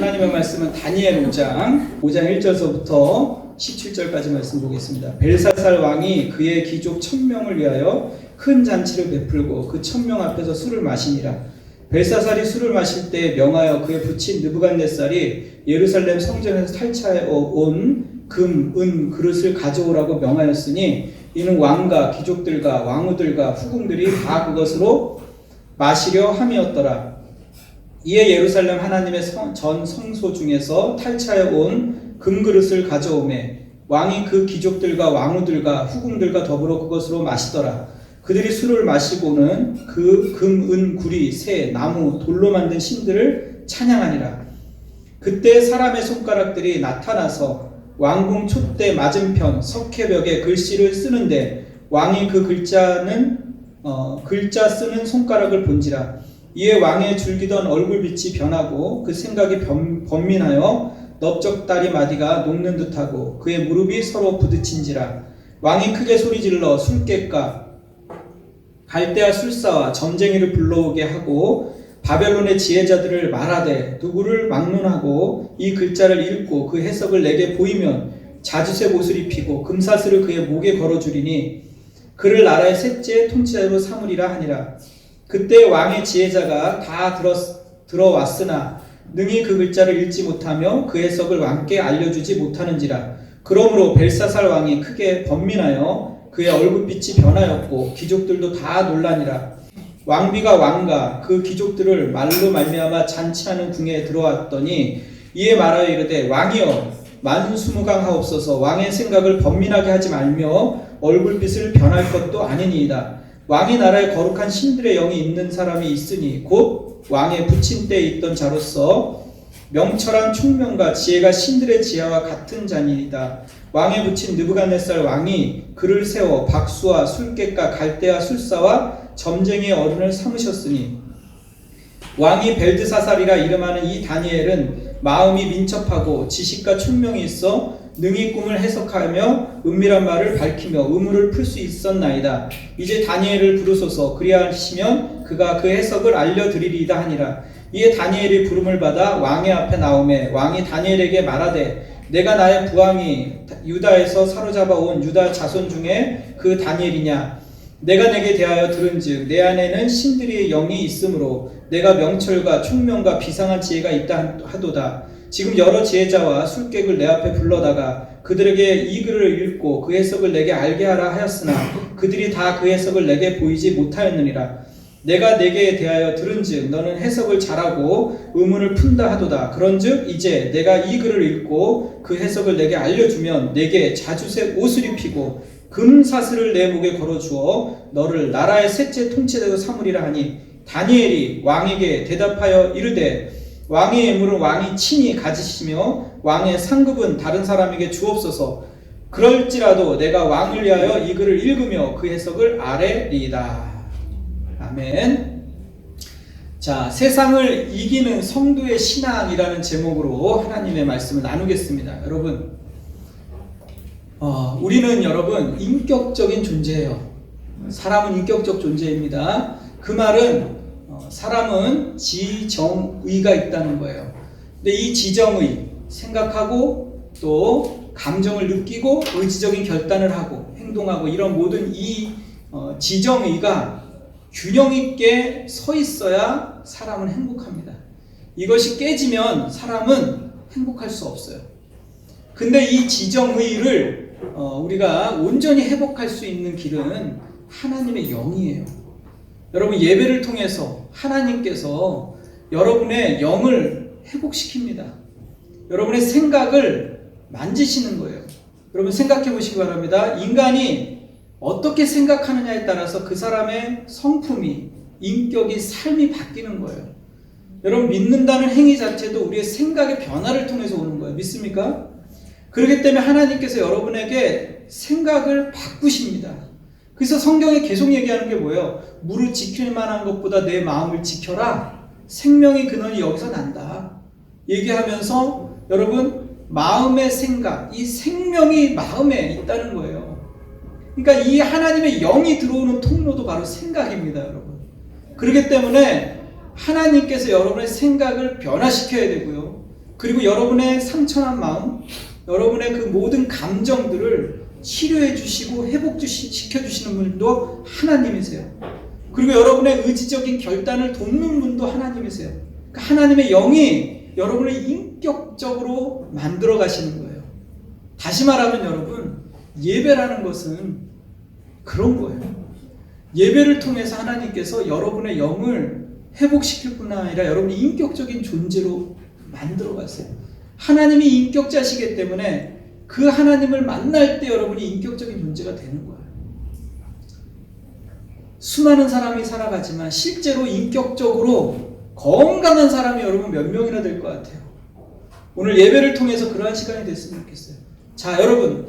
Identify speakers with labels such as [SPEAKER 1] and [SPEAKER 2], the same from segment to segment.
[SPEAKER 1] 하나님의 말씀은 다니엘 5장 1절서부터 17절까지 말씀 보겠습니다. 벨사살 왕이 그의 귀족 1000명을 위하여 큰 잔치를 베풀고 그 1000명 앞에서 술을 마시니라. 벨사살이 술을 마실 때 명하여 그의 부친 느부갓네살이 예루살렘 성전에서 탈취해 온 금, 은 그릇을 가져오라고 명하였으니 이는 왕과 귀족들과 왕후들과 후궁들이 다 그것으로 마시려 함이었더라. 이에 예루살렘 하나님의 전 성소 중에서 탈취해 온 금그릇을 가져오매 왕이 그 귀족들과 왕후들과 후궁들과 더불어 그것으로 마시더라. 그들이 술을 마시고는 그 금, 은, 구리, 새, 나무, 돌로 만든 신들을 찬양하니라. 그때 사람의 손가락들이 나타나서 왕궁 촛대 맞은편 석회벽에 글씨를 쓰는데 왕이 그 글자 쓰는 손가락을 본지라. 이에 왕의 즐기던 얼굴빛이 변하고 그 생각이 번민하여 넓적다리 마디가 녹는 듯하고 그의 무릎이 서로 부딪힌지라. 왕이 크게 소리질러 술객과 갈대아 술사와 점쟁이를 불러오게 하고 바벨론의 지혜자들을 말하되 누구를 막론하고 이 글자를 읽고 그 해석을 내게 보이면 자주색 옷을 입히고 금사슬을 그의 목에 걸어주리니 그를 나라의 셋째 통치자로 삼으리라 하니라. 그때 왕의 지혜자가 다 들어왔으나 능히 그 글자를 읽지 못하며 그 해석을 왕께 알려주지 못하는지라. 그러므로 벨사살 왕이 크게 번민하여 그의 얼굴빛이 변하였고 귀족들도 다 놀라니라. 왕비가 왕과 그 귀족들을 말로 말미암아 잔치하는 궁에 들어왔더니 이에 말하여 이르되 왕이여 만수무강하옵소서. 왕의 생각을 번민하게 하지 말며 얼굴빛을 변할 것도 아니니이다. 왕이 나라에 거룩한 신들의 영이 있는 사람이 있으니 곧 왕의 부친 때에 있던 자로서 명철한 총명과 지혜가 신들의 지혜와 같은 자니이다. 왕의 부친 느부갓네살 왕이 그를 세워 박수와 술객과 갈대아 술사와 점쟁이의 어른을 삼으셨으니 왕이 벨드사살이라 이름하는 이 다니엘은 마음이 민첩하고 지식과 총명이 있어 능히 꿈을 해석하며 은밀한 말을 밝히며 의문을 풀 수 있었나이다. 이제 다니엘을 부르소서. 그리하시면 그가 그 해석을 알려드리리이다 하니라. 이에 다니엘이 부름을 받아 왕의 앞에 나오매 왕이 다니엘에게 말하되 내가 나의 부왕이 유다에서 사로잡아 온 유다 자손 중에 그 다니엘이냐. 내가 내게 대하여 들은즉 내 안에는 신들의 영이 있으므로 내가 명철과 총명과 비상한 지혜가 있다 하도다. 지금 여러 지혜자와 술객을 내 앞에 불러다가 그들에게 이 글을 읽고 그 해석을 내게 알게 하라 하였으나 그들이 다 그 해석을 내게 보이지 못하였느니라. 내가 내게 대하여 들은즉 너는 해석을 잘하고 의문을 푼다 하도다. 그런즉 이제 내가 이 글을 읽고 그 해석을 내게 알려주면 내게 자주색 옷을 입히고 금사슬을 내 목에 걸어주어 너를 나라의 셋째 통치자로 삼으리라 하니 다니엘이 왕에게 대답하여 이르되 왕의 예물은 왕이 친히 가지시며 왕의 상급은 다른 사람에게 주옵소서. 그럴지라도 내가 왕을 위하여 이 글을 읽으며 그 해석을 아뢰리이다. 아멘. 자, 세상을 이기는 성도의 신앙이라는 제목으로 하나님의 말씀을 나누겠습니다. 여러분, 우리는 여러분 인격적인 존재예요. 사람은 인격적 존재입니다. 그 말은 사람은 지정의가 있다는 거예요. 근데 이 지정의, 생각하고 또 감정을 느끼고 의지적인 결단을 하고 행동하고 이런 모든 이 지정의가 균형 있게 서 있어야 사람은 행복합니다. 이것이 깨지면 사람은 행복할 수 없어요. 근데 이 지정의를 우리가 온전히 회복할 수 있는 길은 하나님의 영이에요. 여러분, 예배를 통해서 하나님께서 여러분의 영을 회복시킵니다. 여러분의 생각을 만지시는 거예요. 여러분 생각해 보시기 바랍니다. 인간이 어떻게 생각하느냐에 따라서 그 사람의 성품이, 인격이, 삶이 바뀌는 거예요. 여러분, 믿는다는 행위 자체도 우리의 생각의 변화를 통해서 오는 거예요. 믿습니까? 그렇기 때문에 하나님께서 여러분에게 생각을 바꾸십니다. 그래서 성경에 계속 얘기하는 게 뭐예요? 물을 지킬 만한 것보다 내 마음을 지켜라. 생명의 근원이 여기서 난다. 얘기하면서 여러분, 마음의 생각, 이 생명이 마음에 있다는 거예요. 그러니까 이 하나님의 영이 들어오는 통로도 바로 생각입니다, 여러분. 그렇기 때문에 하나님께서 여러분의 생각을 변화시켜야 되고요. 그리고 여러분의 상처난 마음, 여러분의 그 모든 감정들을 치료해 주시고 시켜 주시는 분도 하나님이세요. 그리고 여러분의 의지적인 결단을 돕는 분도 하나님이세요. 그러니까 하나님의 영이 여러분을 인격적으로 만들어 가시는 거예요. 다시 말하면 여러분, 예배라는 것은 그런 거예요. 예배를 통해서 하나님께서 여러분의 영을 회복시킬 뿐 아니라 여러분이 인격적인 존재로 만들어 가세요. 하나님이 인격자시기 때문에 그 하나님을 만날 때 여러분이 인격적인 존재가 되는 거예요. 수많은 사람이 살아가지만 실제로 인격적으로 건강한 사람이 여러분 몇 명이나 될 것 같아요. 오늘 예배를 통해서 그러한 시간이 됐으면 좋겠어요. 자, 여러분,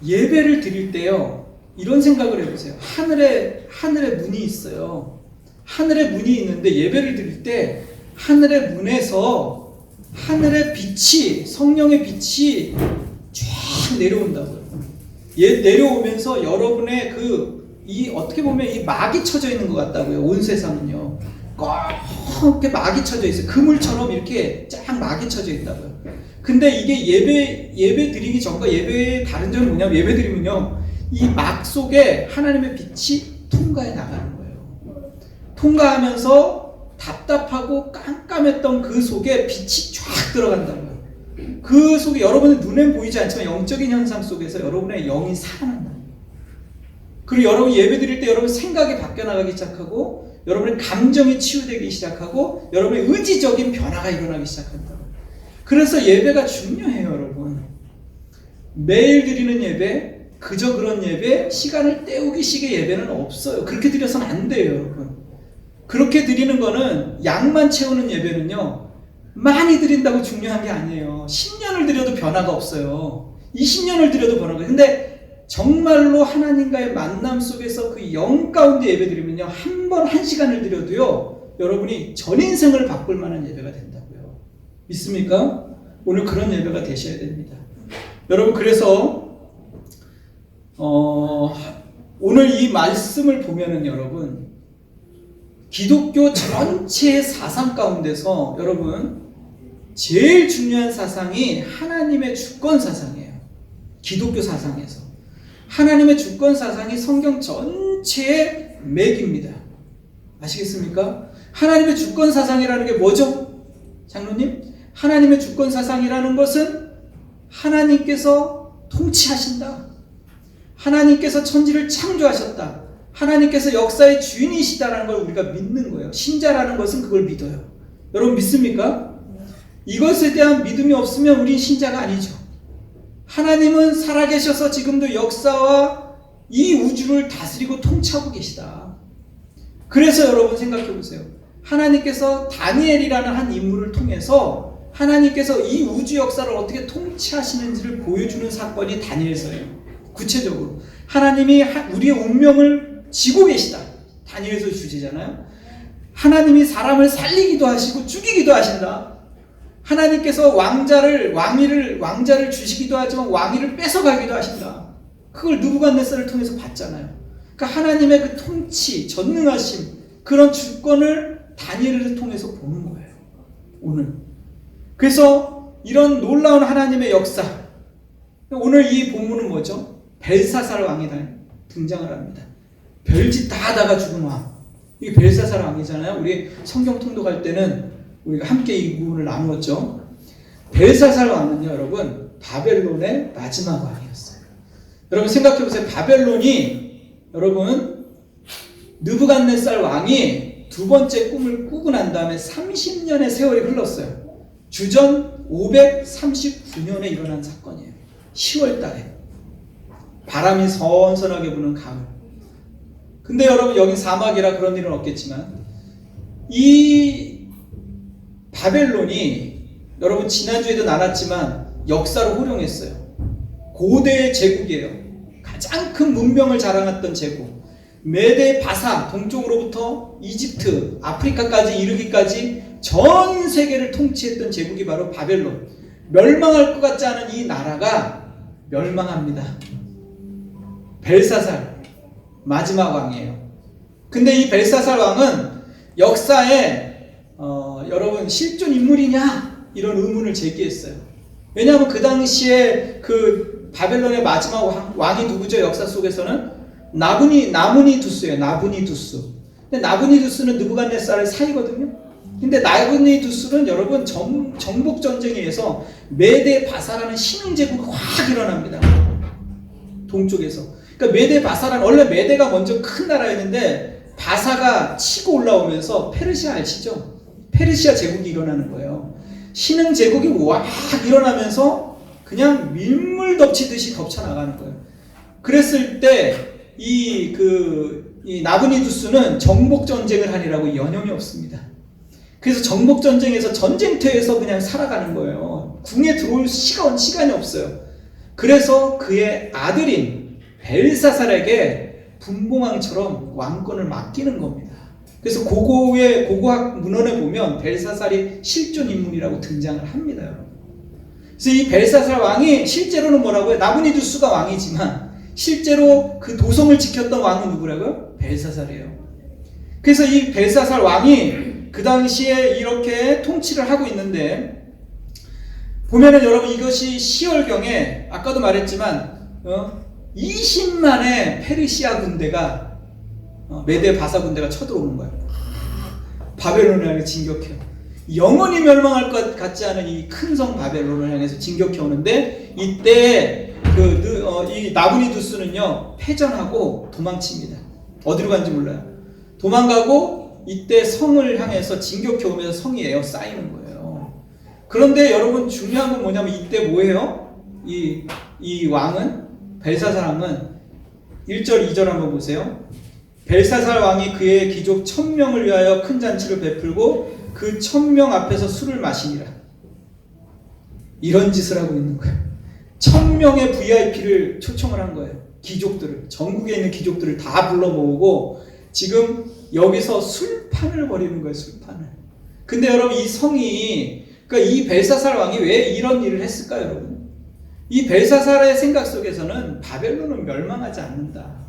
[SPEAKER 1] 예배를 드릴 때요, 이런 생각을 해보세요. 하늘에 문이 있어요. 하늘에 문이 있는데 예배를 드릴 때 하늘의 문에서 하늘의 빛이, 성령의 빛이 쫙 내려온다고요. 내려오면서 여러분의 어떻게 보면 이 막이 쳐져 있는 것 같다고요. 온 세상은요. 꼭 이렇게 막이 쳐져 있어요. 그물처럼 이렇게 쫙 막이 쳐져 있다고요. 근데 이게 예배 드리기 전과 예배의 다른 점은 뭐냐면, 예배 드리면요, 이 막 속에 하나님의 빛이 통과해 나가는 거예요. 통과하면서 답답하고 깜깜했던 그 속에 빛이 쫙 들어간다고요. 그 속에 여러분의 눈엔 보이지 않지만 영적인 현상 속에서 여러분의 영이 살아난다. 그리고 여러분 예배 드릴 때 여러분 생각이 바뀌어 나가기 시작하고, 여러분의 감정이 치유되기 시작하고, 여러분의 의지적인 변화가 일어나기 시작한다. 그래서 예배가 중요해요, 여러분. 매일 드리는 예배, 그저 그런 예배, 시간을 때우기 식의 예배는 없어요. 그렇게 드려서는 안 돼요, 여러분. 그렇게 드리는 거는, 양만 채우는 예배는요, 많이 드린다고 중요한 게 아니에요. 10년을 드려도 변화가 없어요. 20년을 드려도 변화가 없어요. 근데 정말로 하나님과의 만남 속에서 그 영 가운데 예배 드리면요, 한 번 1시간을 드려도요, 여러분이 전 인생을 바꿀 만한 예배가 된다고요. 믿습니까? 오늘 그런 예배가 되셔야 됩니다. 여러분, 그래서 오늘 이 말씀을 보면은 여러분, 기독교 전체의 사상 가운데서 여러분 제일 중요한 사상이 하나님의 주권 사상이에요. 기독교 사상에서 하나님의 주권 사상이 성경 전체의 맥입니다. 아시겠습니까? 하나님의 주권 사상이라는 게 뭐죠? 장로님, 하나님의 주권 사상이라는 것은 하나님께서 통치하신다. 하나님께서 천지를 창조하셨다. 하나님께서 역사의 주인이시다라는 걸 우리가 믿는 거예요. 신자라는 것은 그걸 믿어요. 여러분 믿습니까? 이것에 대한 믿음이 없으면 우린 신자가 아니죠. 하나님은 살아계셔서 지금도 역사와 이 우주를 다스리고 통치하고 계시다. 그래서 여러분 생각해 보세요. 하나님께서 다니엘이라는 한 인물을 통해서 하나님께서 이 우주 역사를 어떻게 통치하시는지를 보여주는 사건이 다니엘서예요. 구체적으로 하나님이 우리의 운명을 지고 계시다. 다니엘서 주제잖아요. 하나님이 사람을 살리기도 하시고 죽이기도 하신다. 하나님께서 왕자를 주시기도 하지만 왕위를 뺏어가기도 하신다. 그걸 느부갓네살을 통해서 봤잖아요. 그러니까 하나님의 그 통치, 전능하심, 그런 주권을 다니엘을 통해서 보는 거예요. 오늘. 그래서 이런 놀라운 하나님의 역사. 오늘 이 본문은 뭐죠? 벨사살 왕이 등장을 합니다. 별짓 다 하다가 죽은 왕. 이게 벨사살 왕이잖아요. 우리 성경 통독할 때는 우리가 함께 이 부분을 나누었죠. 벨사살 왕은요, 여러분, 바벨론의 마지막 왕이었어요. 여러분 생각해 보세요. 바벨론이, 여러분, 느부갓네살 왕이 두 번째 꿈을 꾸고 난 다음에 30년의 세월이 흘렀어요. 주전 539년에 일어난 사건이에요. 10월 달에. 바람이 선선하게 부는 가을. 근데 여러분 여기 사막이라 그런 일은 없겠지만 이 바벨론이 여러분 지난주에도 나눴지만 역사로 호령했어요. 고대 제국이에요. 가장 큰 문명을 자랑했던 제국. 메데 바사 동쪽으로부터 이집트, 아프리카까지 이르기까지 전 세계를 통치했던 제국이 바로 바벨론. 멸망할 것 같지 않은 이 나라가 멸망합니다. 벨사살 마지막 왕이에요. 근데 이 벨사살 왕은 역사에 여러분 실존 인물이냐 이런 의문을 제기했어요. 왜냐하면 그 당시에 그 바벨론의 마지막 왕이 누구죠? 역사 속에서는 나부니두스예요. 나부니두스. 근데 나부니두스는 느부갓네살의 사이거든요. 근데 나부니두스는 여러분 정복 전쟁에 의해서 메데 바사라는 신흥 제국이 확 일어납니다. 동쪽에서. 그러니까 메데 바사라는 원래 메데가 먼저 큰 나라였는데 바사가 치고 올라오면서 페르시아 아시죠? 페르시아 제국이 일어나는 거예요. 신흥 제국이 확 일어나면서 그냥 밀물 덮치듯이 덮쳐나가는 거예요. 그랬을 때 이 나부니두스는 정복 전쟁을 하리라고 여념이 없습니다. 그래서 정복 전쟁에서 전쟁터에서 그냥 살아가는 거예요. 궁에 들어올 시간이 없어요. 그래서 그의 아들인 벨사살에게 분봉왕처럼 왕권을 맡기는 겁니다. 그래서 고고학 문헌에 보면 벨사살이 실존 인물이라고 등장을 합니다, 여러분. 그래서 이 벨사살 왕이 실제로는 뭐라고요? 나부니두스가 왕이지만 실제로 그 도성을 지켰던 왕은 누구라고요? 벨사살이에요. 그래서 이 벨사살 왕이 그 당시에 이렇게 통치를 하고 있는데 보면은 여러분 이것이 10월경에 아까도 말했지만 20만의 페르시아 군대가 메데 바사 군대가 쳐들어오는 거예요. 바벨론을 향해 진격해요. 영원히 멸망할 것 같지 않은 이 큰 성 바벨론을 향해서 진격해 오는데 이때 이 나부니두스는요 패전하고 도망칩니다. 어디로 간지 몰라요. 도망가고 이때 성을 향해서 진격해 오면서 성이 에워싸이는 거예요. 그런데 여러분 중요한 건 뭐냐면 이때 뭐예요? 이 왕은 벨사살 왕은 1절 2절 한번 보세요. 벨사살 왕이 그의 귀족 1000명을 위하여 큰 잔치를 베풀고 그 1000명 앞에서 술을 마시니라. 이런 짓을 하고 있는 거예요. 1000명의 VIP를 초청을 한 거예요. 귀족들을, 전국에 있는 귀족들을 다 불러 모으고 지금 여기서 술판을 벌이는 거예요. 술판을. 근데 여러분 이 성이 그러니까 이 벨사살 왕이 왜 이런 일을 했을까요, 여러분? 이 벨사살의 생각 속에서는 바벨론은 멸망하지 않는다.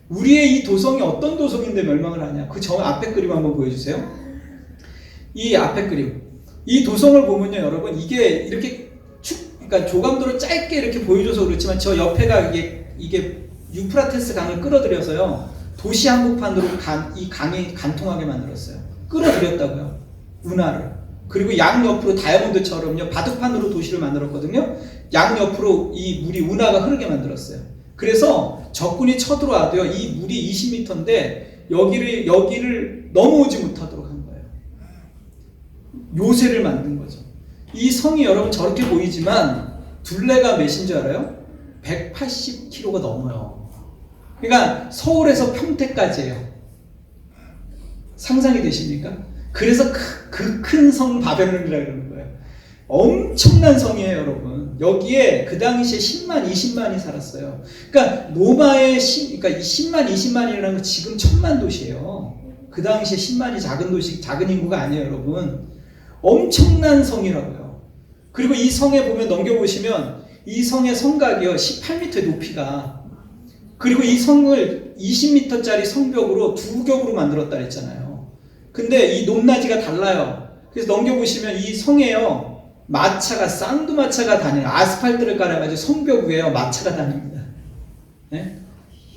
[SPEAKER 1] 우리의 이 도성이 어떤 도성인데 멸망을 하냐? 그 앞에 그림 한번 보여주세요. 이 앞에 그림. 이 도성을 보면요, 여러분 이게 이렇게 그러니까 조감도를 짧게 이렇게 보여줘서 그렇지만 저 옆에가 이게 유프라테스 강을 끌어들여서요 도시 한복판으로 이 강이 간통하게 만들었어요. 끌어들였다고요. 운하를. 그리고 양 옆으로 다이아몬드처럼요 바둑판으로 도시를 만들었거든요. 양 옆으로 이 물이 운하가 흐르게 만들었어요. 그래서 적군이 쳐들어와도요 이 물이 20m인데 여기를 넘어오지 못하도록 한 거예요. 요새를 만든 거죠. 이 성이 여러분 저렇게 보이지만 둘레가 몇인 줄 알아요? 180km가 넘어요. 그러니까 서울에서 평택까지예요. 상상이 되십니까? 그래서 그 큰 성 바벨론이라고 그러는 거예요. 엄청난 성이에요, 여러분. 여기에 그 당시에 10만, 20만이 살았어요. 그러니까 로마의 그러니까 이 10만, 20만이라는 건 지금 1000만 도시예요. 그 당시에 10만이 작은 도시, 작은 인구가 아니에요, 여러분. 엄청난 성이라고요. 그리고 이 성에 보면 넘겨보시면 이 성의 성곽이요 18m의 높이가 그리고 이 성을 20m짜리 성벽으로 두 겹으로 만들었다 그랬잖아요. 근데 이 높낮이가 달라요. 그래서 넘겨보시면 이 성에요 마차가 쌍두마차가 다니는 아스팔트를 깔아가지고 성벽 위에요 마차가 다닙니다. 네?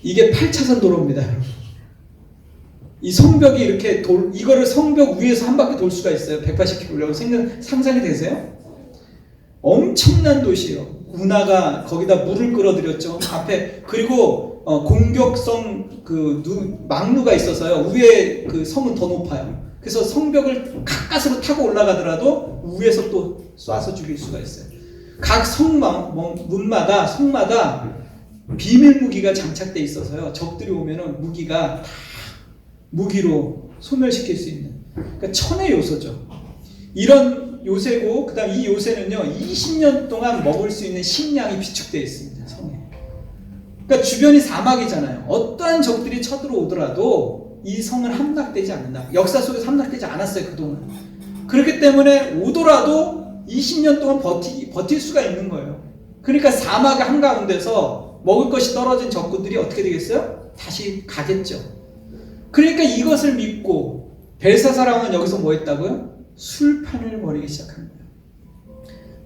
[SPEAKER 1] 이게 8차선 도로입니다, 여러분. 이 성벽이 이렇게 이거를 성벽 위에서 한 바퀴 돌 수가 있어요. 180km. 상상이 되세요? 엄청난 도시예요. 운하가 거기다 물을 끌어들였죠. 앞에 그리고 공격성 막루가 있어서요. 위에 그 성은 더 높아요. 그래서 성벽을 가까스로 타고 올라가더라도 위에서 또 쏴서 죽일 수가 있어요. 각 성마다 비밀 무기가 장착돼 있어서요. 적들이 오면은 무기가 다 무기로 소멸시킬 수 있는. 그러니까 천의 요소죠. 이런 요새고 그다음 이 요새는요 20년 동안 먹을 수 있는 식량이 비축되어 있습니다. 성에. 그러니까 주변이 사막이잖아요. 어떠한 적들이 쳐들어오더라도 이 성은 함락되지 않는다. 역사 속에서 함락되지 않았어요 그동안. 그렇기 때문에 오더라도 20년 동안 버틸 수가 있는 거예요. 그러니까 사막 한가운데서 먹을 것이 떨어진 적군들이 어떻게 되겠어요? 다시 가겠죠. 그러니까 이것을 믿고 벨사살 왕은 여기서 뭐 했다고요? 술판을 벌이기 시작한 거예요.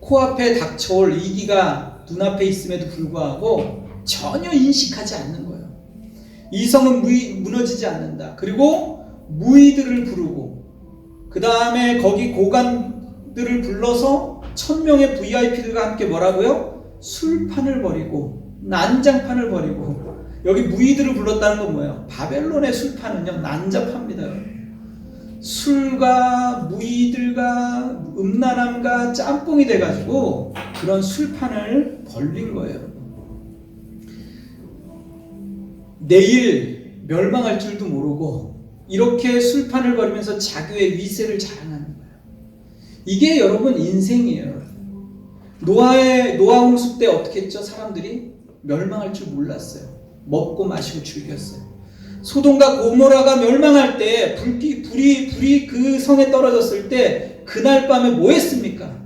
[SPEAKER 1] 코앞에 닥쳐올 위기가 눈앞에 있음에도 불구하고 전혀 인식하지 않는 거예요. 이 성은 무너지지 않는다. 그리고 무의들을 부르고 그 다음에 거기 고관들을 불러서 1000명의 VIP들과 함께 뭐라고요? 술판을 벌이고 난장판을 벌이고. 여기 무의들을 불렀다는 건 뭐예요? 바벨론의 술판은요 난잡합니다. 술과 무의들과 음란함과 짬뽕이 돼가지고 그런 술판을 벌린 거예요. 내일 멸망할 줄도 모르고 이렇게 술판을 벌이면서 자기의 위세를 자랑하는 거예요. 이게 여러분 인생이에요. 노아 홍수 때 어떻게 했죠? 사람들이 멸망할 줄 몰랐어요. 먹고 마시고 즐겼어요. 소돔과 고모라가 멸망할 때 불이 그 성에 떨어졌을 때 그날 밤에 뭐 했습니까?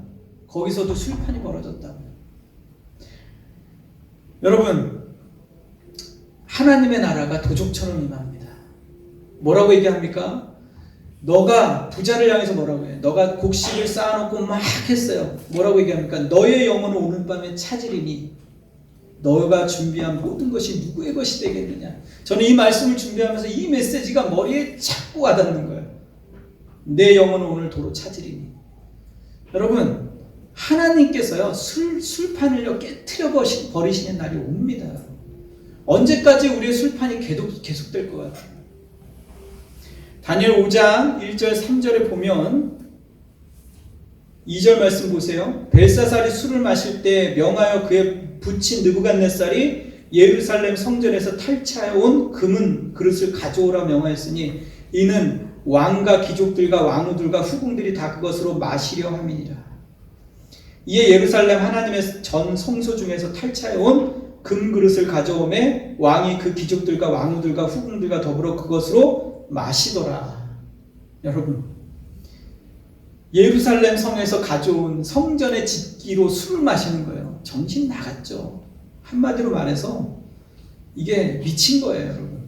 [SPEAKER 1] 거기서도 술판이 벌어졌다고요. 여러분, 하나님의 나라가 도적처럼 임합니다. 뭐라고 얘기합니까? 너가 부자를 향해서 뭐라고 해요? 너가 곡식을 쌓아놓고 막 했어요. 뭐라고 얘기합니까? 너의 영혼은 오늘 밤에 찾으리니 너가 준비한 모든 것이 누구의 것이 되겠느냐. 저는 이 말씀을 준비하면서 이 메시지가 머리에 자꾸 와닿는 거예요. 내 영혼은 오늘 도로 찾으리니. 여러분, 하나님께서요 술판을요 깨트려 버리시는 날이 옵니다. 언제까지 우리의 술판이 계속될 것 같아요? 다니엘 5장 1절 3절에 보면 2절 말씀 보세요. 벨사살이 술을 마실 때 명하여 그의 부친 느부갓네살이 예루살렘 성전에서 탈취해온 금은 그릇을 가져오라 명하였으니 이는 왕과 귀족들과 왕후들과 후궁들이 다 그것으로 마시려 함이니라. 이에 예루살렘 하나님의 전 성소 중에서 탈취해온 금 그릇을 가져오매 왕이 그 귀족들과 왕후들과 후궁들과 더불어 그것으로 마시더라. 여러분, 예루살렘 성에서 가져온 성전의 집기로 술을 마시는 거예요. 정신 나갔죠. 한마디로 말해서 이게 미친 거예요, 여러분.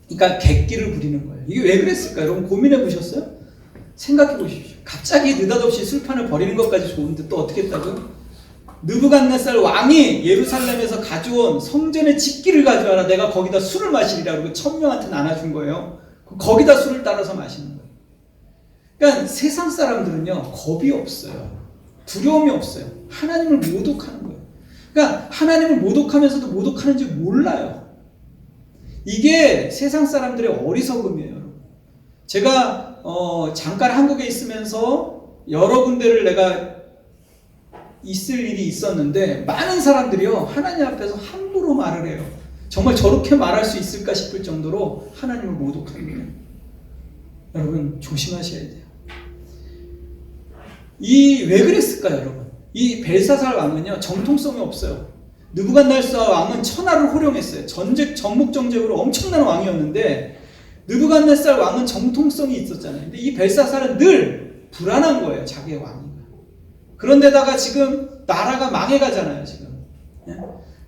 [SPEAKER 1] 그러니까 객기를 부리는 거예요. 이게 왜 그랬을까요? 여러분 고민해 보셨어요? 생각해 보십시오. 갑자기 느닷없이 술판을 벌이는 것까지 좋은데 또 어떻게 했다고요? 느부갓네살 왕이 예루살렘에서 가져온 성전의 집기를 가져와라. 내가 거기다 술을 마시리라. 그리고 1000명한테 나눠준 거예요. 거기다 술을 따라서 마시는 거예요. 그러니까 세상 사람들은요 겁이 없어요. 두려움이 없어요. 하나님을 모독하는 거예요. 그러니까 하나님을 모독하면서도 모독하는지 몰라요. 이게 세상 사람들의 어리석음이에요. 제가 잠깐 한국에 있으면서 여러 군데를 내가 있을 일이 있었는데 많은 사람들이요 하나님 앞에서 함부로 말을 해요. 정말 저렇게 말할 수 있을까 싶을 정도로 하나님을 모독합니다. 여러분 조심하셔야 돼요. 왜 그랬을까요, 여러분? 이 벨사살 왕은요 정통성이 없어요. 느부갓네살 왕은 천하를 호령했어요. 전묵정적으로 엄청난 왕이었는데 느부갓네살 왕은 정통성이 있었잖아요. 근데 이 벨사살은 늘 불안한 거예요, 자기의 왕이. 그런데다가 지금 나라가 망해가잖아요, 지금.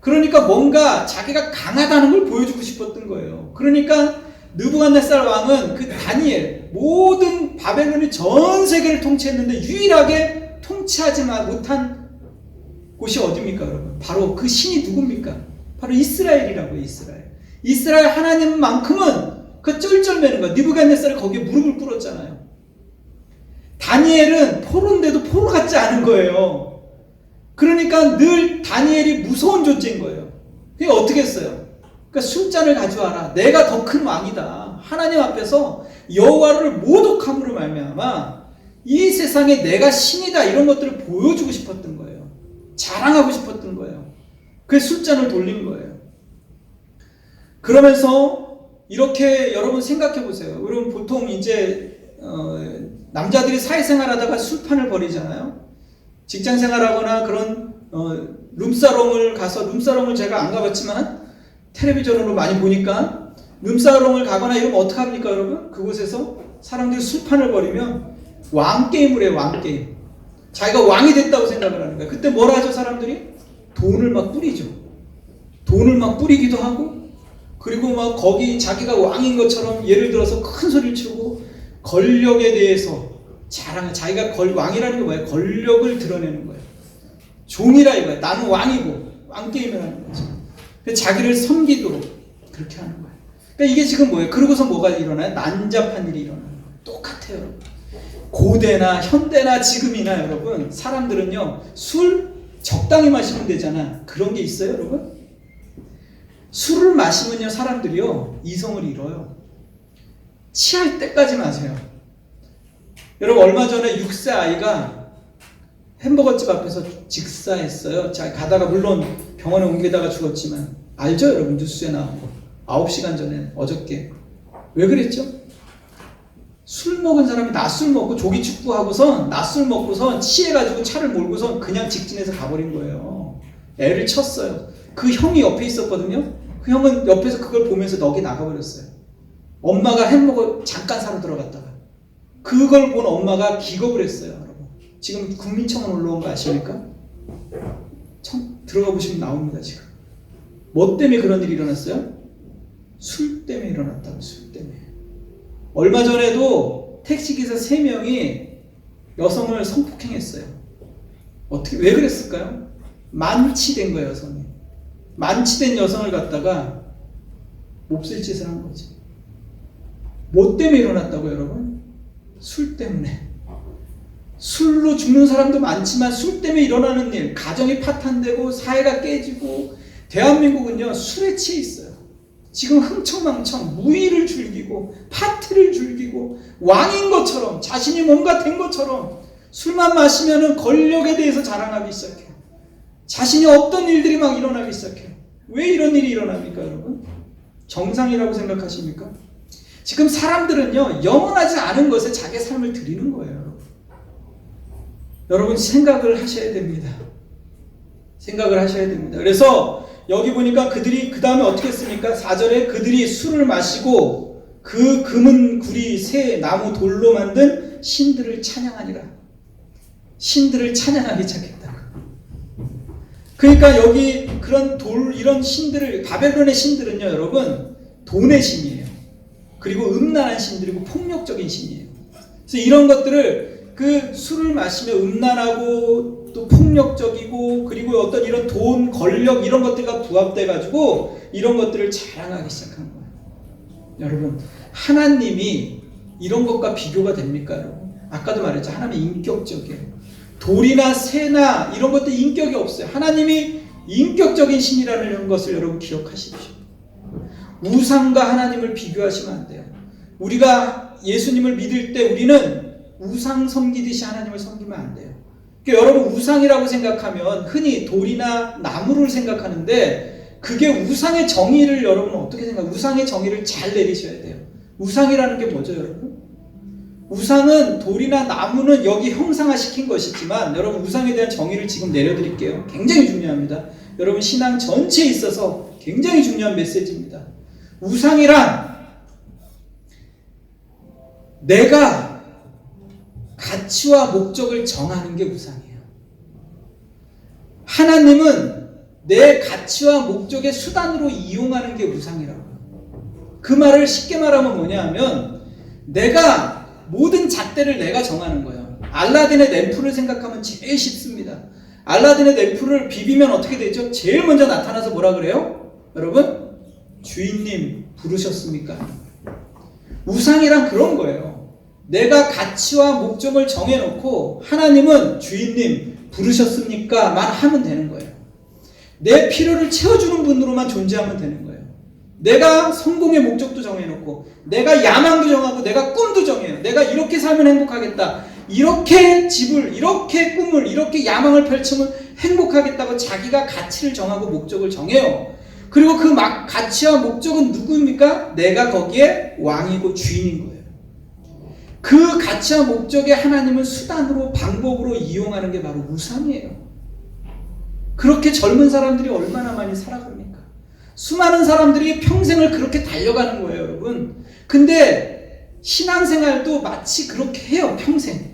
[SPEAKER 1] 그러니까 뭔가 자기가 강하다는 걸 보여주고 싶었던 거예요. 그러니까 느부갓네살 왕은 그 다니엘, 모든 바벨론이 전 세계를 통치했는데 유일하게 통치하지 못한 곳이 어디입니까, 여러분? 바로 그 신이 누굽니까? 바로 이스라엘이라고요, 이스라엘. 이스라엘 하나님만큼은 그 쩔쩔매는 거야. 느부갓네살이 거기에 무릎을 꿇었잖아요. 다니엘은 포로인데도 포로 같지 않은 거예요. 그러니까 늘 다니엘이 무서운 존재인 거예요. 그게 어떻게 했어요? 그러니까 술잔을 가져와라. 내가 더 큰 왕이다. 하나님 앞에서 여호와를 모독함으로 말미암아 이 세상에 내가 신이다 이런 것들을 보여주고 싶었던 거예요. 자랑하고 싶었던 거예요. 그래서 술잔을 돌린 거예요. 그러면서 이렇게 여러분 생각해 보세요. 여러분 보통 이제 남자들이 사회생활 하다가 술판을 벌이잖아요. 직장생활하거나 그런 룸사롱을 가서, 룸사롱을 제가 안 가봤지만 텔레비전으로 많이 보니까 룸사롱을 가거나 이러면 어떡합니까, 여러분? 그곳에서 사람들이 술판을 벌이면 왕게임을 해요. 왕게임. 자기가 왕이 됐다고 생각을 하는 거예요. 그때 뭐라 하죠, 사람들이? 돈을 막 뿌리죠. 돈을 막 뿌리기도 하고, 그리고 막 거기 자기가 왕인 것처럼 예를 들어서 큰 소리를 치고 권력에 대해서 자기가 왕이라는 게 뭐예요? 권력을 드러내는 거예요. 종이라 이거야. 나는 왕이고 왕게임을 하는 거죠. 자기를 섬기도록 그렇게 하는 거예요. 그러니까 이게 지금 뭐예요? 그러고서 뭐가 일어나요? 난잡한 일이 일어나는 거예요. 똑같아요, 여러분. 고대나 현대나 지금이나 여러분, 사람들은요, 술 적당히 마시면 되잖아. 그런 게 있어요, 여러분? 술을 마시면요, 사람들이요, 이성을 잃어요. 취할 때까지 마세요. 여러분, 얼마 전에 6세 아이가 햄버거집 앞에서 직사했어요. 자, 가다가 물론 병원에 옮기다가 죽었지만, 알죠, 여러분? 뉴스에 나온 거. 9시간 전에, 어저께. 왜 그랬죠? 술 먹은 사람이 낮술 먹고 조기축구하고선 낮술 먹고선 취해가지고 차를 몰고선 그냥 직진해서 가버린 거예요. 애를 쳤어요. 그 형이 옆에 있었거든요. 그 형은 옆에서 그걸 보면서 넋이 나가버렸어요. 엄마가 햄버거 잠깐 사러 들어갔다가 그걸 본 엄마가 기겁을 했어요. 여러분. 지금 국민청원 올라온 거 아십니까? 들어가 보시면 나옵니다. 지금. 뭐 때문에 그런 일이 일어났어요? 술 때문에 일어났다고. 술 때문에. 얼마 전에도 택시기사 3명이 여성을 성폭행했어요. 어떻게, 왜 그랬을까요? 만취된 거예요, 여성이. 만취된 여성을 갖다가 몹쓸 짓을 한 거지. 뭐 때문에 일어났다고, 여러분? 술 때문에. 술로 죽는 사람도 많지만 술 때문에 일어나는 일, 가정이 파탄되고 사회가 깨지고, 대한민국은요, 술에 취해 있어요. 지금 흥청망청 무의를 즐기고 파티를 즐기고 왕인 것처럼 자신이 뭔가 된 것처럼 술만 마시면은 권력에 대해서 자랑하기 시작해요. 자신이 없던 일들이 막 일어나기 시작해요. 왜 이런 일이 일어납니까, 여러분? 정상이라고 생각하십니까? 지금 사람들은요, 영원하지 않은 것에 자기의 삶을 드리는 거예요, 여러분. 여러분, 생각을 하셔야 됩니다. 생각을 하셔야 됩니다. 그래서 여기 보니까 그들이 그 다음에 어떻게 했습니까? 4절에 그들이 술을 마시고 그 금은 구리 새 나무 돌로 만든 신들을 찬양하니라. 신들을 찬양하기 시작했다. 그러니까 여기 그런 이런 신들을, 바벨론의 신들은요, 여러분, 돈의 신이에요. 그리고 음란한 신들이고 폭력적인 신이에요. 그래서 이런 것들을 그 술을 마시며 음란하고 또 폭력적이고 그리고 어떤 이런 돈, 권력 이런 것들과 부합돼가지고 이런 것들을 자랑하기 시작한 거예요. 여러분, 하나님이 이런 것과 비교가 됩니까, 여러분? 아까도 말했죠. 하나님이 인격적이에요. 돌이나 새나 이런 것들 인격이 없어요. 하나님이 인격적인 신이라는 것을 여러분 기억하십시오. 우상과 하나님을 비교하시면 안 돼요. 우리가 예수님을 믿을 때 우리는 우상 섬기듯이 하나님을 섬기면 안 돼요. 그러니까 여러분, 우상이라고 생각하면 흔히 돌이나 나무를 생각하는데 그게 우상의 정의를 여러분은 어떻게 생각해요? 우상의 정의를 잘 내리셔야 돼요. 우상이라는 게 뭐죠, 여러분? 우상은 돌이나 나무는 여기 형상화시킨 것이지만 여러분, 우상에 대한 정의를 지금 내려드릴게요. 굉장히 중요합니다. 여러분, 신앙 전체에 있어서 굉장히 중요한 메시지입니다. 우상이란 내가 가치와 목적을 정하는 게 우상이에요. 하나님은 내 가치와 목적의 수단으로 이용하는 게 우상이라고요. 그 말을 쉽게 말하면 뭐냐 하면 내가 모든 잣대를 내가 정하는 거예요. 알라딘의 램프를 생각하면 제일 쉽습니다. 알라딘의 램프를 비비면 어떻게 되죠? 제일 먼저 나타나서 뭐라 그래요? 여러분, 주인님 부르셨습니까? 우상이란 그런 거예요. 내가 가치와 목적을 정해놓고 하나님은 주인님 부르셨습니까? 만 하면 되는 거예요. 내 필요를 채워주는 분으로만 존재하면 되는 거예요. 내가 성공의 목적도 정해놓고 내가 야망도 정하고 내가 꿈도 정해요. 내가 이렇게 살면 행복하겠다. 이렇게 집을, 이렇게 꿈을, 이렇게 야망을 펼치면 행복하겠다고 자기가 가치를 정하고 목적을 정해요. 그리고 그 가치와 목적은 누구입니까? 내가 거기에 왕이고 주인인 거예요. 그 가치와 목적에 하나님은 수단으로, 방법으로 이용하는 게 바로 우상이에요. 그렇게 젊은 사람들이 얼마나 많이 살아갑니까? 수많은 사람들이 평생을 그렇게 달려가는 거예요, 여러분. 근데 신앙생활도 마치 그렇게 해요, 평생.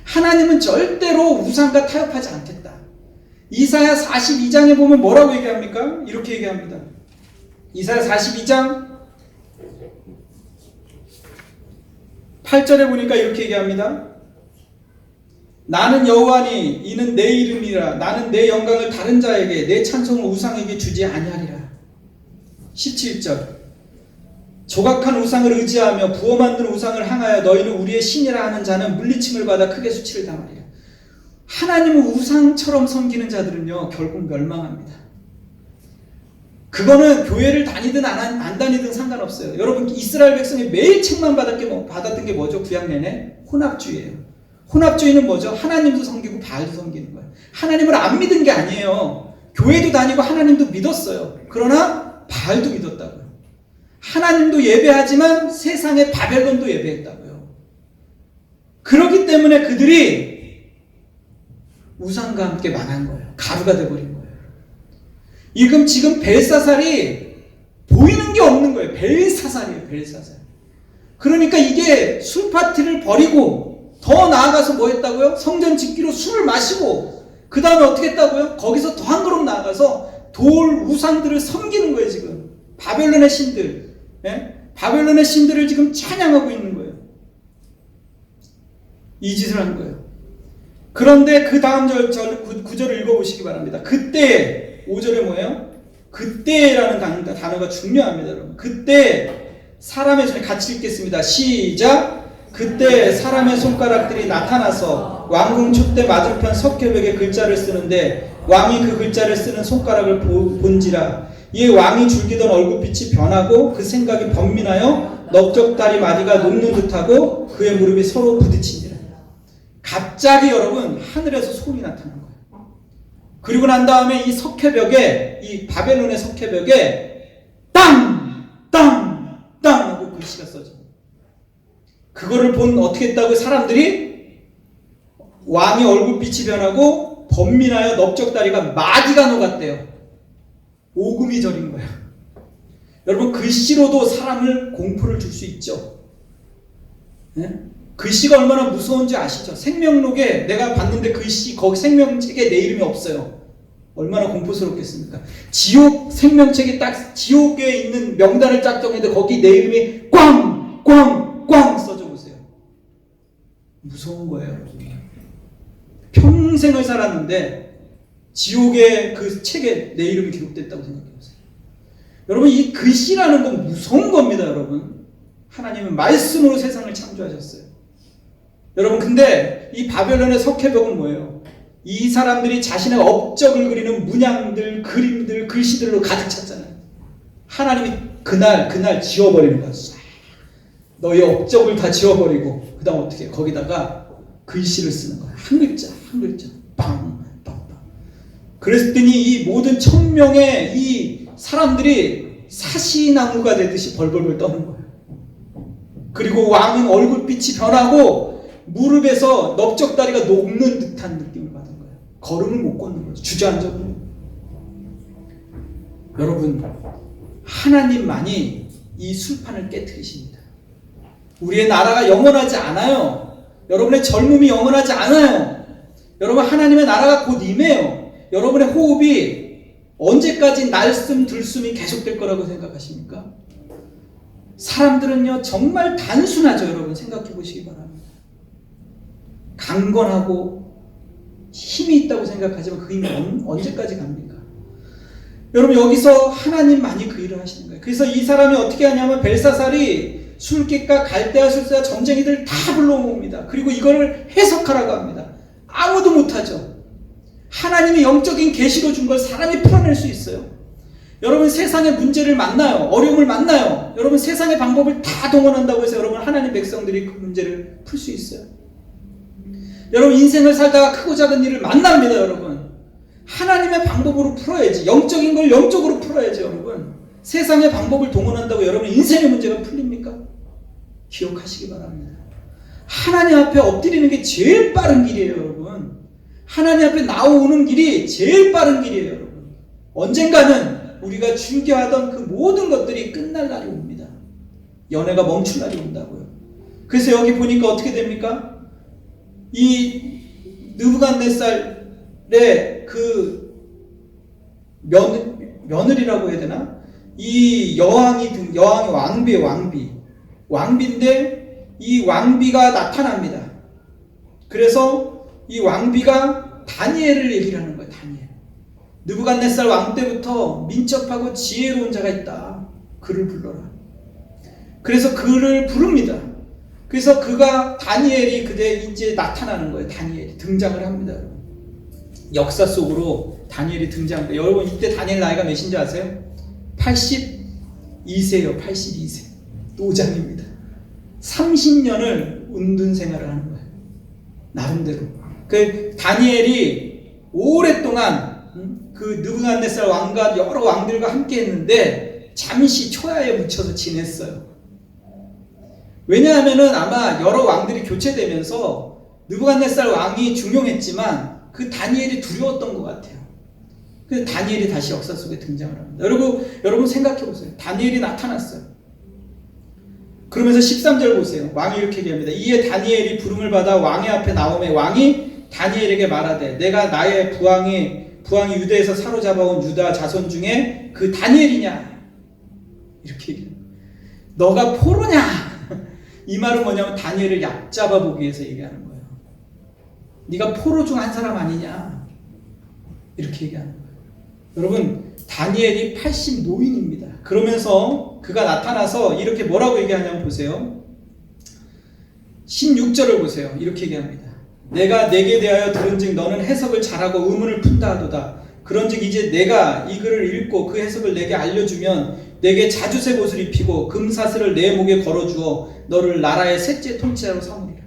[SPEAKER 1] 하나님은 절대로 우상과 타협하지 않겠다. 이사야 42장에 보면 뭐라고 얘기합니까? 이렇게 얘기합니다. 이사야 42장 8절에 보니까 이렇게 얘기합니다. 나는 여호와니 이는 내 이름이라. 나는 내 영광을 다른 자에게 내 찬송을 우상에게 주지 아니하리라. 17절 조각한 우상을 의지하며 부어 만든 우상을 향하여 너희는 우리의 신이라 하는 자는 물리침을 받아 크게 수치를 당하리라. 하나님을 우상처럼 섬기는 자들은요 결국 멸망합니다. 그거는 교회를 다니든 안 다니든 상관없어요. 여러분 이스라엘 백성이 매일 책만 받았던 게 뭐죠? 구약 내내 혼합주의예요. 혼합주의는 뭐죠? 하나님도 섬기고 바알도 섬기는 거예요. 하나님을 안 믿은 게 아니에요. 교회도 다니고 하나님도 믿었어요. 그러나 바알도 믿었다고요. 하나님도 예배하지만 세상의 바벨론도 예배했다고요. 그렇기 때문에 그들이 우상과 함께 망한 거예요. 가루가 돼버린 거예요. 지금 벨사살이 보이는 게 없는 거예요. 벨사살이에요. 벨사살. 그러니까 이게 술 파티를 버리고 더 나아가서 뭐 했다고요? 성전 짓기로 술을 마시고 그 다음에 어떻게 했다고요? 거기서 더 한 걸음 나아가서 돌 우상들을 섬기는 거예요. 지금 바벨론의 신들, 바벨론의 신들을 지금 찬양하고 있는 거예요. 이 짓을 한 거예요. 그런데 그 다음 구절을 읽어보시기 바랍니다. 그때 5절에 뭐예요? 그때라는 단어가 중요합니다. 여러분. 그때 사람의 손에 같이 읽겠습니다. 시작. 그때 사람의 손가락들이 나타나서 왕궁 촛대 맞은편 석회벽에 글자를 쓰는데 왕이 그 글자를 쓰는 손가락을 본지라. 이에 왕이 줄기던 얼굴빛이 변하고 그 생각이 번민하여 넓적다리 마디가 녹는 듯하고 그의 무릎이 서로 부딪히니라. 갑자기 여러분 하늘에서 소리 나타난 거예요. 그리고 난 다음에 이 석회벽에, 이 바벨론의 석회벽에 땅! 땅! 땅! 하고 글씨가 써져. 그거를 어떻게 했다고 사람들이 왕의 얼굴빛이 변하고 번민하여 넓적다리가 마디가 녹았대요. 오금이 저린 거예요. 여러분 글씨로도 사람을 공포를 줄 수 있죠. 글씨가 얼마나 무서운지 아시죠? 생명록에 내가 봤는데 글씨 거기 생명책에 내 이름이 없어요. 얼마나 공포스럽겠습니까? 지옥 생명책이 딱 지옥에 있는 명단을 짝정했는데 거기 내 이름이 꽝! 꽝! 꽝! 써져 보세요. 무서운 거예요. 평생을 살았는데 지옥의 그 책에 내 이름이 기록됐다고 생각해보세요. 여러분 이 글씨라는 건 무서운 겁니다. 여러분 하나님은 말씀으로 세상을 창조하셨어요. 여러분 근데 이 바벨론의 석회벽은 뭐예요? 이 사람들이 자신의 업적을 그리는 문양들, 그림들, 글씨들로 가득 찼잖아요. 하나님이 그날 지워버리는 거예요. 너의 업적을 다 지워버리고 그 다음 어떻게 해요? 거기다가 글씨를 쓰는 거예요. 한 글자 한 글자 빵. 그랬더니 이 모든 1000명의 이 사람들이 사시나무가 되듯이 벌벌벌 떠는 거예요. 그리고 왕은 얼굴빛이 변하고 무릎에서 넓적다리가 녹는 듯한 느낌을 받은 거예요. 걸음을 못 걷는 거죠. 주저앉아버려요. 여러분 하나님만이 이 술판을 깨트리십니다. 우리의 나라가 영원하지 않아요. 여러분의 젊음이 영원하지 않아요. 여러분 하나님의 나라가 곧 임해요. 여러분의 호흡이 언제까지 날숨 들숨이 계속될 거라고 생각하십니까? 사람들은요 정말 단순하죠. 여러분 생각해 보시기 바랍니다. 강건하고 힘이 있다고 생각하지만 그 힘이 언제까지 갑니까? 여러분 여기서 하나님만이 그 일을 하시는 거예요. 그래서 이 사람이 어떻게 하냐면 벨사살이 술객과 갈대아 술사 점쟁이들 다 불러옵니다. 그리고 이거를 해석하라고 합니다. 아무도 못하죠. 하나님이 영적인 계시로 준 걸 사람이 풀어낼 수 있어요. 여러분 세상의 문제를 만나요. 어려움을 만나요. 여러분 세상의 방법을 다 동원한다고 해서 여러분 하나님 백성들이 그 문제를 풀 수 있어요. 여러분 인생을 살다가 크고 작은 일을 만납니다. 여러분 하나님의 방법으로 풀어야지. 영적인 걸 영적으로 풀어야지. 여러분 세상의 방법을 동원한다고 여러분 인생의 문제가 풀립니까? 기억하시기 바랍니다. 하나님 앞에 엎드리는 게 제일 빠른 길이에요. 여러분 하나님 앞에 나오는 길이 제일 빠른 길이에요. 여러분 언젠가는 우리가 즐겨하던 그 모든 것들이 끝날 날이 옵니다. 연애가 멈출 날이 온다고요. 그래서 여기 보니까 어떻게 됩니까? 이 느부갓네살의 그 며느리라고 해야 되나? 이 여왕이 왕비인데 이 왕비가 나타납니다. 그래서 이 왕비가 다니엘을 얘기를 하는 거예요. 다니엘. 느부갓네살 왕 때부터 민첩하고 지혜로운 자가 있다. 그를 불러라. 그래서 그를 부릅니다. 그래서 그가 다니엘이 그때 이제 나타나는 거예요. 다니엘이 등장을 합니다. 역사 속으로 다니엘이 등장합니다. 여러분 이때 다니엘 나이가 몇인지 아세요? 82세요. 82세. 노장입니다. 30년을 운둔 생활을 하는 거예요. 나름대로. 그 다니엘이 오랫동안 그 느부갓네살 왕과 여러 왕들과 함께 했는데 잠시 초야에 묻혀서 지냈어요. 왜냐하면은 아마 여러 왕들이 교체되면서 느부갓네살 왕이 중용했지만 그 다니엘이 두려웠던 것 같아요. 그래서 다니엘이 다시 역사 속에 등장을 합니다. 여러분 생각해 보세요. 다니엘이 나타났어요. 그러면서 13절 보세요. 왕이 이렇게 얘기합니다. 이에 다니엘이 부름을 받아 왕의 앞에 나오매 왕이 다니엘에게 말하되 내가 나의 부왕이 유대에서 사로잡아온 유다 자손 중에 그 다니엘이냐? 이렇게 얘기합니다. 너가 포로냐? 이 말은 뭐냐면 다니엘을 얕잡아 보기 위해서 얘기하는 거예요. 네가 포로 중 한 사람 아니냐? 이렇게 얘기하는 거예요. 여러분 다니엘이 80 노인입니다. 그러면서 그가 나타나서 이렇게 뭐라고 얘기하냐면 보세요. 16절을 보세요. 이렇게 얘기합니다. 내가 내게 대하여 들은즉 너는 해석을 잘하고 의문을 푼다 하도다. 그런즉 이제 내가 이 글을 읽고 그 해석을 내게 알려주면 내게 자주색 옷을 입히고 금사슬을 내 목에 걸어주어 너를 나라의 셋째 통치자로 삼으리라.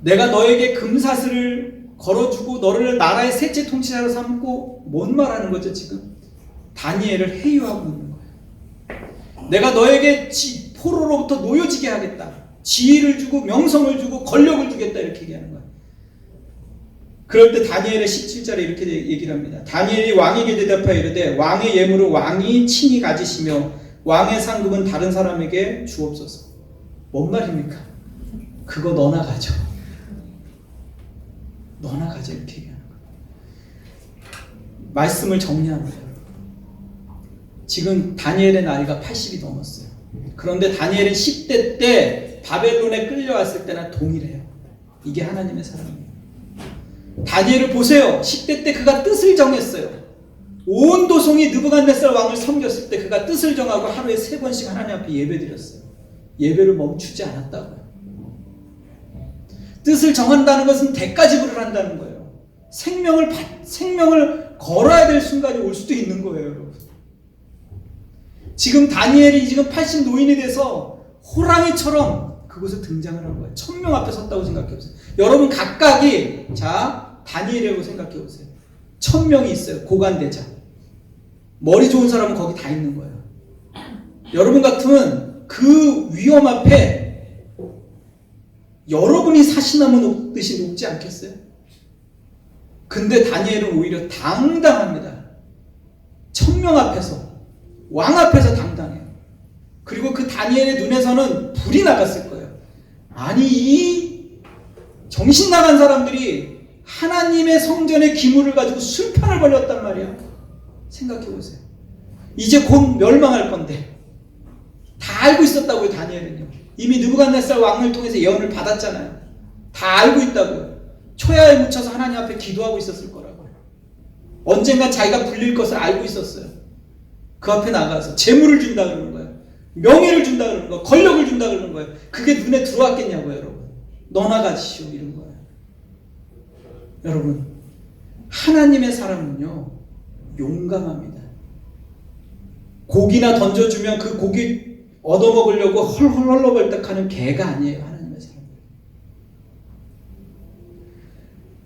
[SPEAKER 1] 내가 너에게 금사슬을 걸어주고 너를 나라의 셋째 통치자로 삼고 뭔 말하는 거죠 지금? 다니엘을 해유하고 있는 거예요. 내가 너에게 포로로부터 놓여지게 하겠다. 지위를 주고 명성을 주고 권력을 주겠다 이렇게 얘기하는 거예요. 그럴 때 다니엘의 17절에 이렇게 얘기를 합니다. 다니엘이 왕에게 대답하여 이르되 왕의 예물은 왕이 친히 가지시며 왕의 상급은 다른 사람에게 주옵소서. 뭔 말입니까? 그거 너나 가져. 너나 가져 이렇게 얘기하는 거예요. 말씀을 정리합니다. 지금 다니엘의 나이가 80이 넘었어요. 그런데 다니엘은 10대 때 바벨론에 끌려왔을 때나 동일해요. 이게 하나님의 사랑이에요. 다니엘을 보세요. 10대 때 그가 뜻을 정했어요. 온 도성이 느부갓네살 왕을 섬겼을 때 그가 뜻을 정하고 하루에 3번씩 하나님 앞에 예배드렸어요. 예배를 멈추지 않았다고요. 뜻을 정한다는 것은 대가 지불을 한다는 거예요. 생명을 걸어야 될 순간이 올 수도 있는 거예요, 여러분. 지금 다니엘이 지금 80 노인이 돼서 호랑이처럼 그곳에 등장을 한 거예요. 1000명 앞에 섰다고 생각해 보세요. 여러분 각각이 다니엘이라고 생각해 보세요. 1000명이 있어요. 고관대자. 머리 좋은 사람은 거기 다 있는 거예요. 여러분 같으면 그 위험 앞에 여러분이 사시나무 녹듯이 녹지 않겠어요? 근데 다니엘은 오히려 당당합니다. 1000명 앞에서, 왕 앞에서 당당해요. 그리고 그 다니엘의 눈에서는 불이 나갔을 거예요. 아니 이 정신 나간 사람들이 하나님의 성전의 기물을 가지고 술판을 벌였단 말이야. 생각해 보세요. 이제 곧 멸망할 건데 다 알고 있었다고요. 다니엘은요. 이미 느부갓네살 왕을 통해서 예언을 받았잖아요. 다 알고 있다고요. 초야에 묻혀서 하나님 앞에 기도하고 있었을 거라고요. 언젠가 자기가 불릴 것을 알고 있었어요. 그 앞에 나가서 재물을 준다 그러는 거예요. 명예를 준다 그러는 거예요. 권력을 준다 그러는 거예요. 그게 눈에 들어왔겠냐고요, 여러분. 너나 가지시오 이런 거예요. 여러분, 하나님의 사람은요 용감합니다. 고기나 던져주면 그 고기 얻어먹으려고 헐헐 헐렁벌떡하는 개가 아니에요. 하나님의 사람.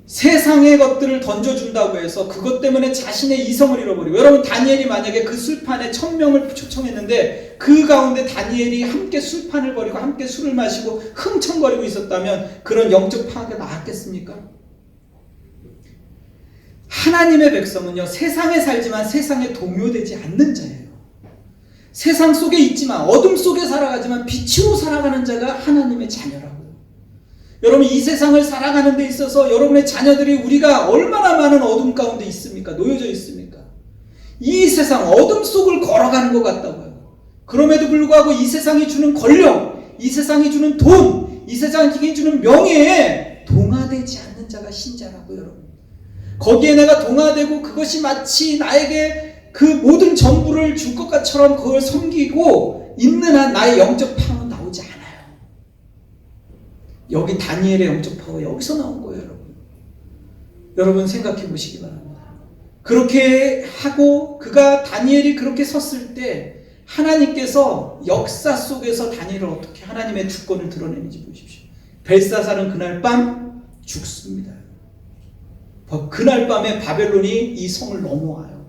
[SPEAKER 1] 세상의 것들을 던져준다고 해서 그것 때문에 자신의 이성을 잃어버리고, 여러분 다니엘이 만약에 그 술판에 1000명을 초청했는데 그 가운데 다니엘이 함께 술판을 벌이고 함께 술을 마시고 흥청거리고 있었다면 그런 영적 파괴가 나았겠습니까? 하나님의 백성은요 세상에 살지만 세상에 동요되지 않는 자예요. 세상 속에 있지만 어둠 속에 살아가지만 빛으로 살아가는 자가 하나님의 자녀라고요. 여러분 이 세상을 살아가는 데 있어서 여러분의 자녀들이 우리가 얼마나 많은 어둠 가운데 있습니까? 놓여져 있습니까? 이 세상 어둠 속을 걸어가는 것 같다고요. 그럼에도 불구하고 이 세상이 주는 권력, 이 세상이 주는 돈, 이 세상이 주는 명예에 동화되어 동화되지 않는 자가 신자라고 여러분. 거기에 내가 동화되고 그것이 마치 나에게 그 모든 전부를 줄 것 같처럼 그걸 섬기고 있는 한 나의 영적 파워는 나오지 않아요. 여기 다니엘의 영적 파워 여기서 나온 거예요, 여러분. 여러분 생각해 보시기 바랍니다. 그렇게 하고 그가 다니엘이 그렇게 섰을 때 하나님께서 역사 속에서 다니엘을 어떻게 하나님의 주권을 드러내는지 보십시오. 벨사살은 그날 밤 죽습니다. 그날 밤에 바벨론이 이 성을 넘어와요.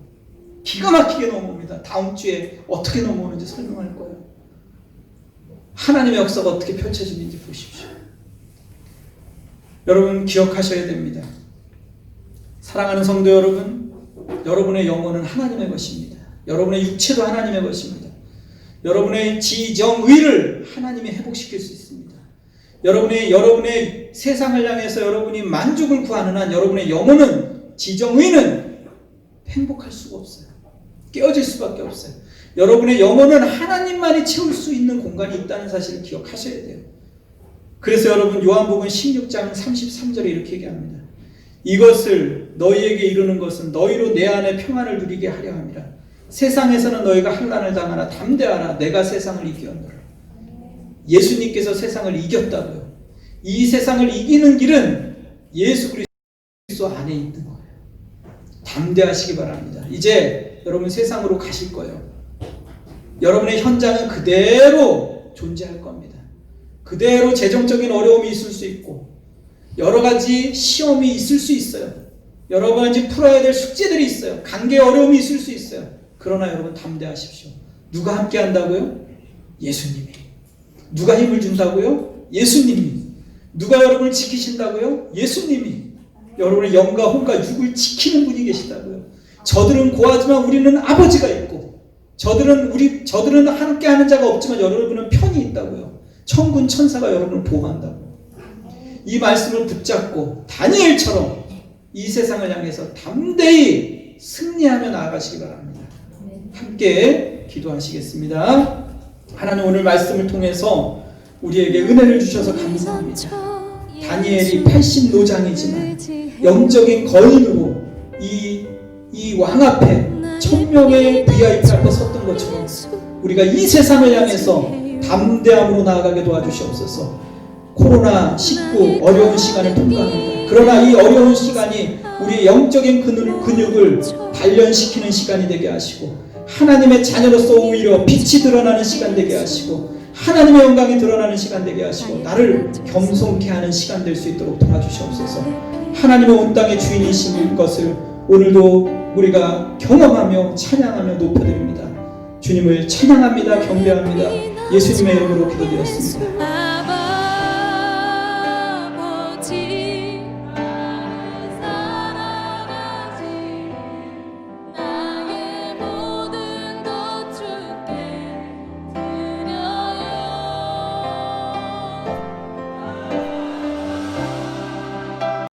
[SPEAKER 1] 기가 막히게 넘어옵니다. 다음 주에 어떻게 넘어오는지 설명할 거예요. 하나님의 역사가 어떻게 펼쳐지는지 보십시오. 여러분 기억하셔야 됩니다. 사랑하는 성도 여러분, 여러분의 영혼은 하나님의 것입니다. 여러분의 육체도 하나님의 것입니다. 여러분의 지정의를 하나님이 회복시킬 수 있습니다. 여러분의 세상을 향해서 여러분이 만족을 구하는 한 여러분의 영혼은, 지정의는 행복할 수가 없어요. 깨어질 수밖에 없어요. 여러분의 영혼은 하나님만이 채울 수 있는 공간이 있다는 사실을 기억하셔야 돼요. 그래서 여러분 요한복음 16장 33절에 이렇게 얘기합니다. 이것을 너희에게 이루는 것은 너희로 내 안에 평안을 누리게 하려 함이라. 세상에서는 너희가 환난을 당하나 담대하라. 내가 세상을 이기었노라. 예수님께서 세상을 이겼다고요. 이 세상을 이기는 길은 예수 그리스도 안에 있는 거예요. 담대하시기 바랍니다. 이제 여러분 세상으로 가실 거예요. 여러분의 현장은 그대로 존재할 겁니다. 그대로 재정적인 어려움이 있을 수 있고 여러 가지 시험이 있을 수 있어요. 여러 가지 풀어야 될 숙제들이 있어요. 관계 어려움이 있을 수 있어요. 그러나 여러분 담대하십시오. 누가 함께 한다고요? 예수님이. 누가 힘을 준다고요? 예수님이. 누가 여러분을 지키신다고요? 예수님이. 여러분의 영과 혼과 육을 지키는 분이 계시다고요. 저들은 고하지만 우리는 아버지가 있고 저들은 함께 하는 자가 없지만 여러분은 편이 있다고요. 천군 천사가 여러분을 보호한다고. 이 말씀을 붙잡고 다니엘처럼 이 세상을 향해서 담대히 승리하며 나아가시기 바랍니다. 함께 기도하시겠습니다. 하나님 오늘 말씀을 통해서 우리에게 은혜를 주셔서 감사합니다. 다니엘이 80노장이지만 영적인 거인으로 이 왕 앞에 1000명의 VIP 앞에 섰던 것처럼 우리가 이 세상을 향해서 담대함으로 나아가게 도와주시옵소서. 코로나19 어려운 시간을 통과합니다. 그러나 이 어려운 시간이 우리의 영적인 근육을 단련시키는 시간이 되게 하시고 하나님의 자녀로서 오히려 빛이 드러나는 시간 되게 하시고 하나님의 영광이 드러나는 시간 되게 하시고 나를 겸손케 하는 시간 될 수 있도록 도와주시옵소서. 하나님의 온 땅의 주인이신 것을 오늘도 우리가 경험하며 찬양하며 높여드립니다. 주님을 찬양합니다. 경배합니다. 예수님의 이름으로 기도드렸습니다.